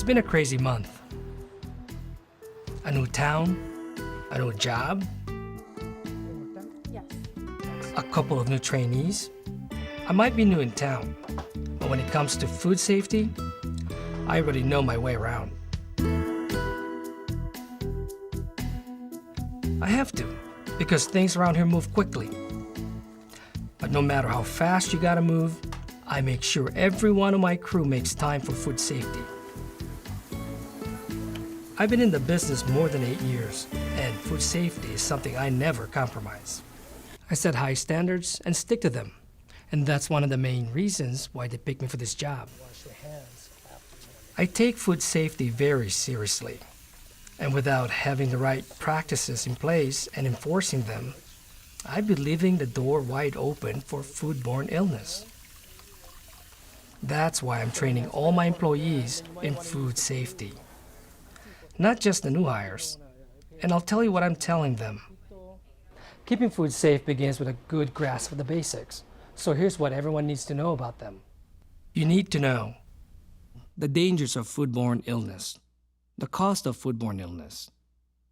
It's been a crazy month. A new town, a new job, Yes. a couple of new trainees. I might be new in town, but when it comes to food safety, I already know my way around. I have to, because things around here move quickly. But no matter how fast you gotta move, I make sure every one of my crew makes time for food safety. I've been in the business more than 8 years, and food safety is something I never compromise. I set high standards and stick to them, and that's one of the main reasons why they picked me for this job. I take food safety very seriously, and without having the right practices in place and enforcing them, I'd be leaving the door wide open for foodborne illness. That's why I'm training all my employees in food safety. Not just the new hires. And I'll tell you what I'm telling them. Keeping food safe begins with a good grasp of the basics. So here's what everyone needs to know about them. You need to know the dangers of foodborne illness, the cost of foodborne illness,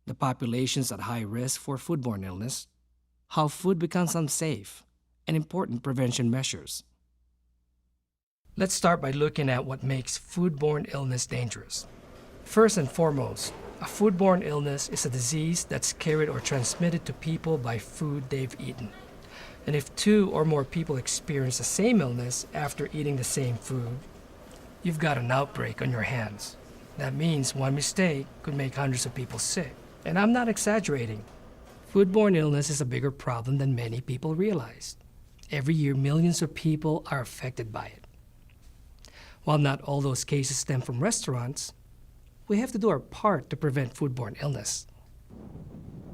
the populations at high risk for foodborne illness, how food becomes unsafe, and important prevention measures. Let's start by looking at what makes foodborne illness dangerous. First and foremost, a foodborne illness is a disease that's carried or transmitted to people by food they've eaten. And if 2 or more people experience the same illness after eating the same food, you've got an outbreak on your hands. That means one mistake could make hundreds of people sick. And I'm not exaggerating. Foodborne illness is a bigger problem than many people realize. Every year, millions of people are affected by it. While not all those cases stem from restaurants, we have to do our part to prevent foodborne illness.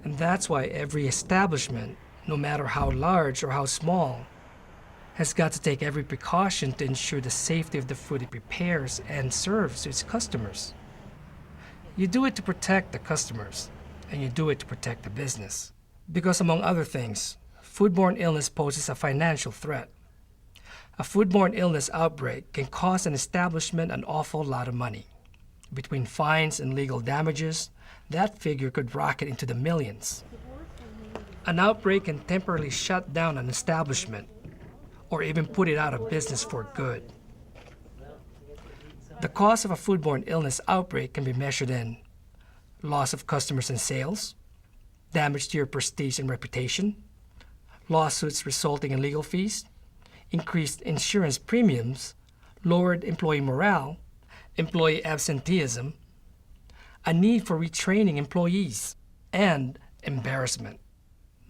And that's why every establishment, no matter how large or how small, has got to take every precaution to ensure the safety of the food it prepares and serves to its customers. You do it to protect the customers, and you do it to protect the business. Because among other things, foodborne illness poses a financial threat. A foodborne illness outbreak can cost an establishment an awful lot of money. Between fines and legal damages, that figure could rocket into the millions. An outbreak can temporarily shut down an establishment or even put it out of business for good. The cost of a foodborne illness outbreak can be measured in loss of customers and sales, damage to your prestige and reputation, lawsuits resulting in legal fees, increased insurance premiums, lowered employee morale, employee absenteeism, a need for retraining employees, and embarrassment.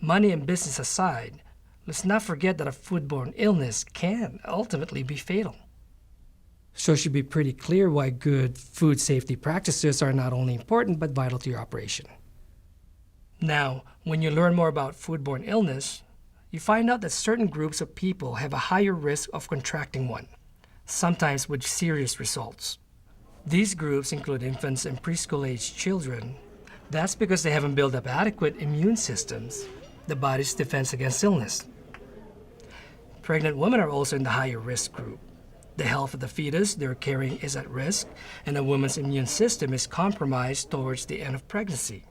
Money and business aside, let's not forget that a foodborne illness can ultimately be fatal. So it should be pretty clear why good food safety practices are not only important but vital to your operation. Now, when you learn more about foodborne illness, you find out that certain groups of people have a higher risk of contracting one, sometimes with serious results. These groups include infants and preschool-aged children. That's because they haven't built up adequate immune systems, the body's defense against illness. Pregnant women are also in the higher risk group. The health of the fetus they're carrying is at risk, and a woman's immune system is compromised towards the end of pregnancy.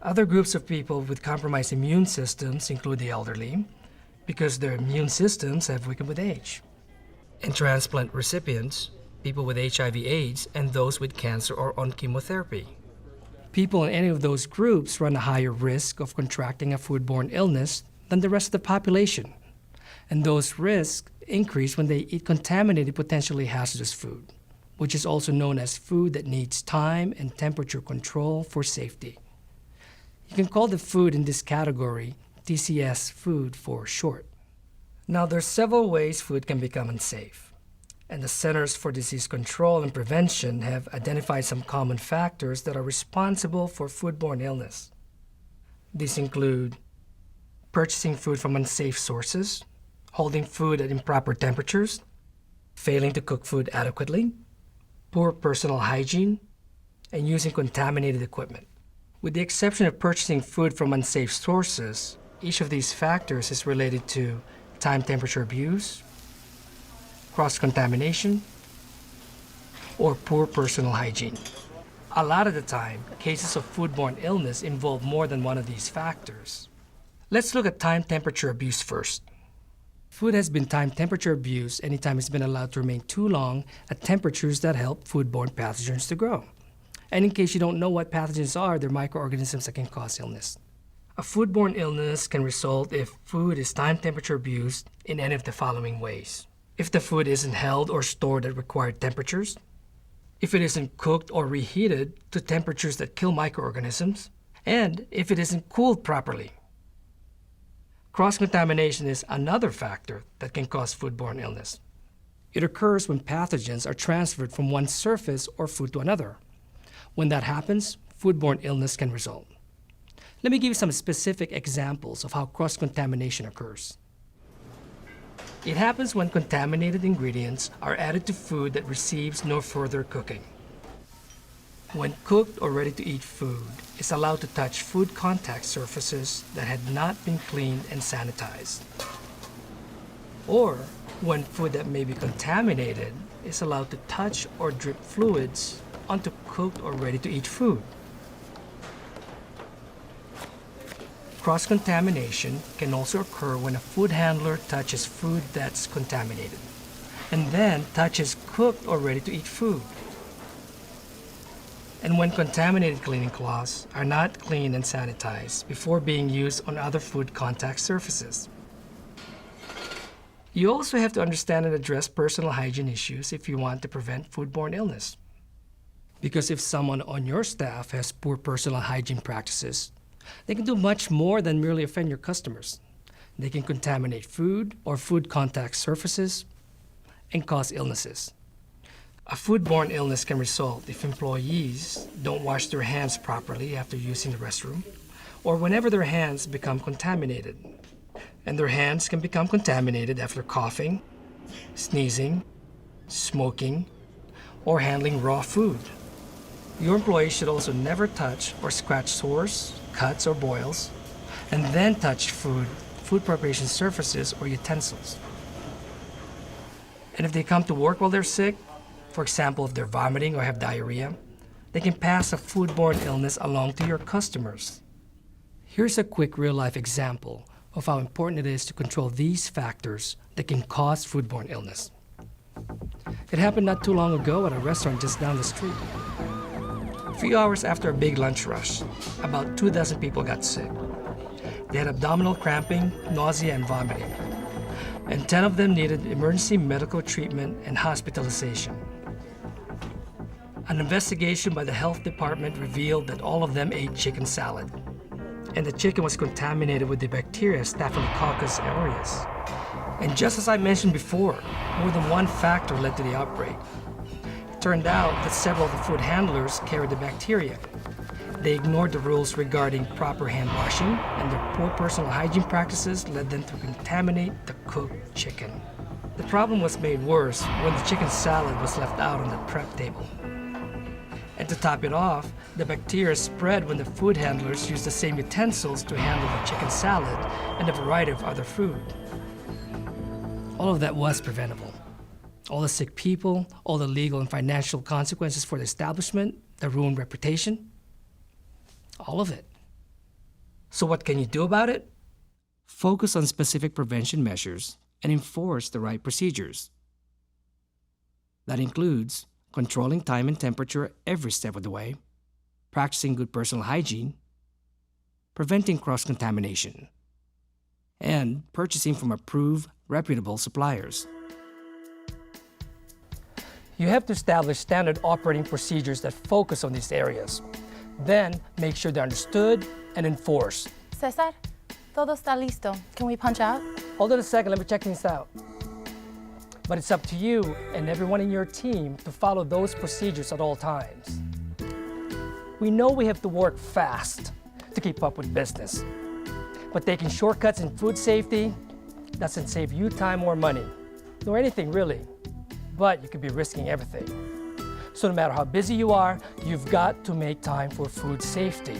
Other groups of people with compromised immune systems include the elderly, because their immune systems have weakened with age, and transplant recipients, people with HIV/AIDS, and those with cancer or on chemotherapy. People in any of those groups run a higher risk of contracting a foodborne illness than the rest of the population. And those risks increase when they eat contaminated, potentially hazardous food, which is also known as food that needs time and temperature control for safety. You can call the food in this category TCS food for short. Now, there's several ways food can become unsafe. And the Centers for Disease Control and Prevention have identified some common factors that are responsible for foodborne illness. These include purchasing food from unsafe sources, holding food at improper temperatures, failing to cook food adequately, poor personal hygiene, and using contaminated equipment. With the exception of purchasing food from unsafe sources, each of these factors is related to time-temperature abuse, cross-contamination, or poor personal hygiene. A lot of the time, cases of foodborne illness involve more than one of these factors. Let's look at time temperature abuse first. Food has been time temperature abused anytime it's been allowed to remain too long at temperatures that help foodborne pathogens to grow. And in case you don't know what pathogens are, they're microorganisms that can cause illness. A foodborne illness can result if food is time temperature abused in any of the following ways. If the food isn't held or stored at required temperatures, if it isn't cooked or reheated to temperatures that kill microorganisms, and if it isn't cooled properly. Cross-contamination is another factor that can cause foodborne illness. It occurs when pathogens are transferred from one surface or food to another. When that happens, foodborne illness can result. Let me give you some specific examples of how cross-contamination occurs. It happens when contaminated ingredients are added to food that receives no further cooking. When cooked or ready-to-eat food is allowed to touch food contact surfaces that had not been cleaned and sanitized. Or when food that may be contaminated is allowed to touch or drip fluids onto cooked or ready-to-eat food. Cross-contamination can also occur when a food handler touches food that's contaminated, and then touches cooked or ready-to-eat food. And when contaminated cleaning cloths are not cleaned and sanitized before being used on other food contact surfaces. You also have to understand and address personal hygiene issues if you want to prevent foodborne illness. Because if someone on your staff has poor personal hygiene practices, they can do much more than merely offend your customers. They can contaminate food or food contact surfaces and cause illnesses. A foodborne illness can result if employees don't wash their hands properly after using the restroom, or whenever their hands become contaminated. And their hands can become contaminated after coughing, sneezing, smoking, or handling raw food. Your employees should also never touch or scratch sores, cuts, or boils, and then touch food preparation surfaces, or utensils. And if they come to work while they're sick, for example, if they're vomiting or have diarrhea, they can pass a foodborne illness along to your customers. Here's a quick real-life example of how important it is to control these factors that can cause foodborne illness. It happened not too long ago at a restaurant just down the street. A few hours after a big lunch rush, about 24 people got sick. They had abdominal cramping, nausea, and vomiting. And 10 of them needed emergency medical treatment and hospitalization. An investigation by the health department revealed that all of them ate chicken salad. And the chicken was contaminated with the bacteria Staphylococcus aureus. And just as I mentioned before, more than one factor led to the outbreak. It turned out that several of the food handlers carried the bacteria. They ignored the rules regarding proper hand washing, and their poor personal hygiene practices led them to contaminate the cooked chicken. The problem was made worse when the chicken salad was left out on the prep table. And to top it off, the bacteria spread when the food handlers used the same utensils to handle the chicken salad and a variety of other food. All of that was preventable. All the sick people, all the legal and financial consequences for the establishment, the ruined reputation, all of it. So what can you do about it? Focus on specific prevention measures and enforce the right procedures. That includes controlling time and temperature every step of the way, practicing good personal hygiene, preventing cross-contamination, and purchasing from approved, reputable suppliers. You have to establish standard operating procedures that focus on these areas. Then, make sure they're understood and enforced. Cesar, todo está listo. Can we punch out? Hold on a second, let me check things out. But it's up to you and everyone in your team to follow those procedures at all times. We know we have to work fast to keep up with business. But taking shortcuts in food safety doesn't save you time or money, nor anything really. But you could be risking everything. So no matter how busy you are, you've got to make time for food safety.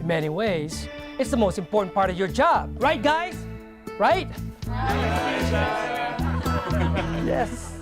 In many ways, it's the most important part of your job. Right, guys? Right? Yes.